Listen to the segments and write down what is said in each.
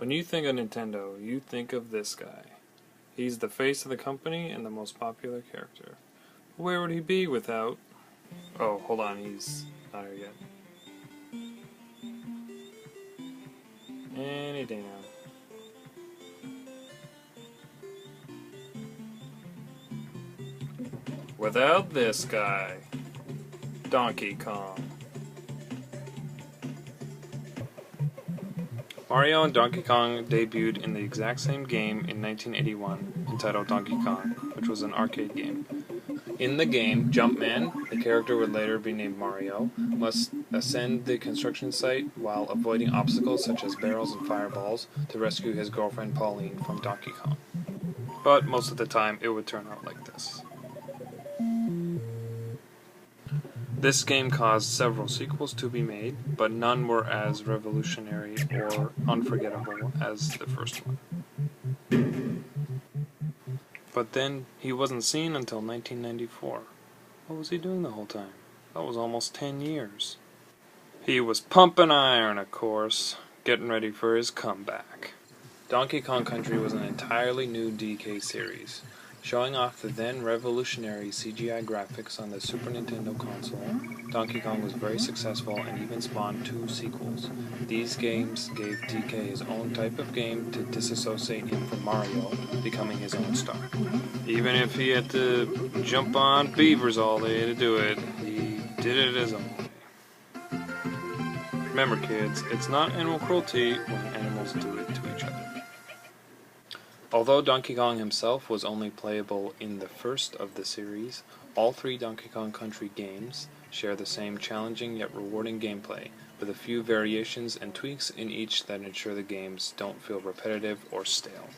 When you think of Nintendo, you think of this guy. He's the face of the company and the most popular character. Where would he be without... Oh, hold on, he's not here yet. Any day now. Without this guy, Donkey Kong. Mario and Donkey Kong debuted in the exact same game in 1981, entitled Donkey Kong, which was an arcade game. In the game, Jumpman, the character would later be named Mario, must ascend the construction site while avoiding obstacles such as barrels and fireballs to rescue his girlfriend Pauline from Donkey Kong. But most of the time, it would turn out like this. This game caused several sequels to be made, but none were as revolutionary or unforgettable as the first one. But then, he wasn't seen until 1994. What was he doing the whole time? That was almost 10 years. He was pumping iron, of course, getting ready for his comeback. Donkey Kong Country was an entirely new DK series. Showing off the then revolutionary CGI graphics on the Super Nintendo console, Donkey Kong was very successful and even spawned 2 sequels. These games gave DK his own type of game to disassociate him from Mario, becoming his own star. Even if he had to jump on beavers all day to do it, he did it his own way. Remember kids, it's not animal cruelty when animals do it to each other. Although Donkey Kong himself was only playable in the first of the series, all 3 Donkey Kong Country games share the same challenging yet rewarding gameplay, with a few variations and tweaks in each that ensure the games don't feel repetitive or stale.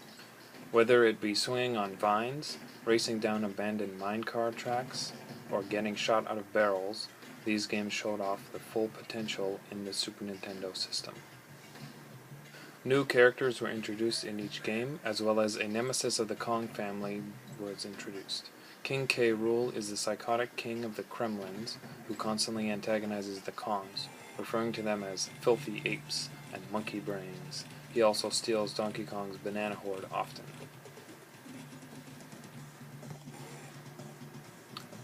Whether it be swinging on vines, racing down abandoned minecart tracks, or getting shot out of barrels, these games showed off the full potential in the Super Nintendo system. New characters were introduced in each game, as well as a nemesis of the Kong family was introduced. King K. Rool is the psychotic king of the Kremlins, who constantly antagonizes the Kongs, referring to them as filthy apes and monkey brains. He also steals Donkey Kong's banana hoard often.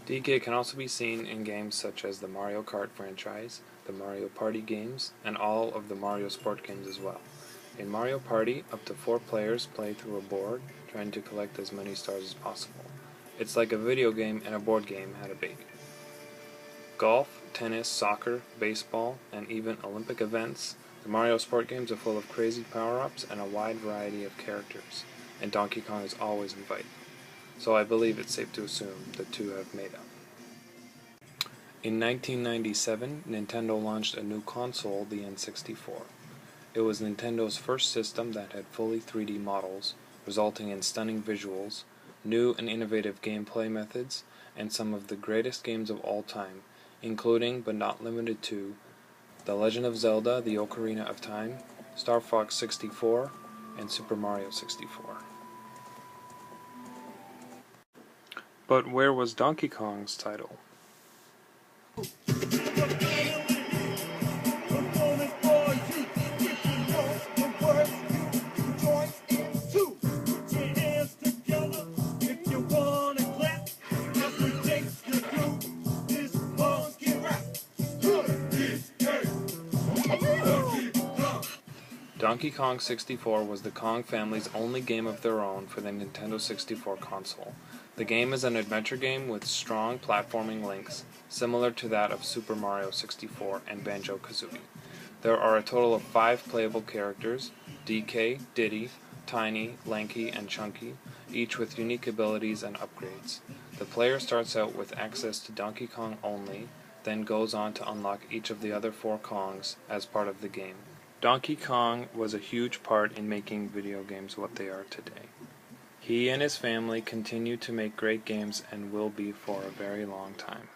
DK can also be seen in games such as the Mario Kart franchise, the Mario Party games, and all of the Mario Sport games as well. In Mario Party, up to 4 players play through a board, trying to collect as many stars as possible. It's like a video game and a board game had a baby. Golf, tennis, soccer, baseball, and even Olympic events, the Mario Sport games are full of crazy power-ups and a wide variety of characters, and Donkey Kong is always invited. So I believe it's safe to assume the 2 have made up. In 1997, Nintendo launched a new console, the N64. It was Nintendo's first system that had fully 3D models, resulting in stunning visuals, new and innovative gameplay methods, and some of the greatest games of all time, including, but not limited to, The Legend of Zelda: The Ocarina of Time, Star Fox 64, and Super Mario 64. But where was Donkey Kong's title? Donkey Kong 64 was the Kong family's only game of their own for the Nintendo 64 console. The game is an adventure game with strong platforming links, similar to that of Super Mario 64 and Banjo-Kazooie. There are a total of 5 playable characters: DK, Diddy, Tiny, Lanky, and Chunky, each with unique abilities and upgrades. The player starts out with access to Donkey Kong only, then goes on to unlock each of the other 4 Kongs as part of the game. Donkey Kong was a huge part in making video games what they are today. He and his family continue to make great games and will be for a very long time.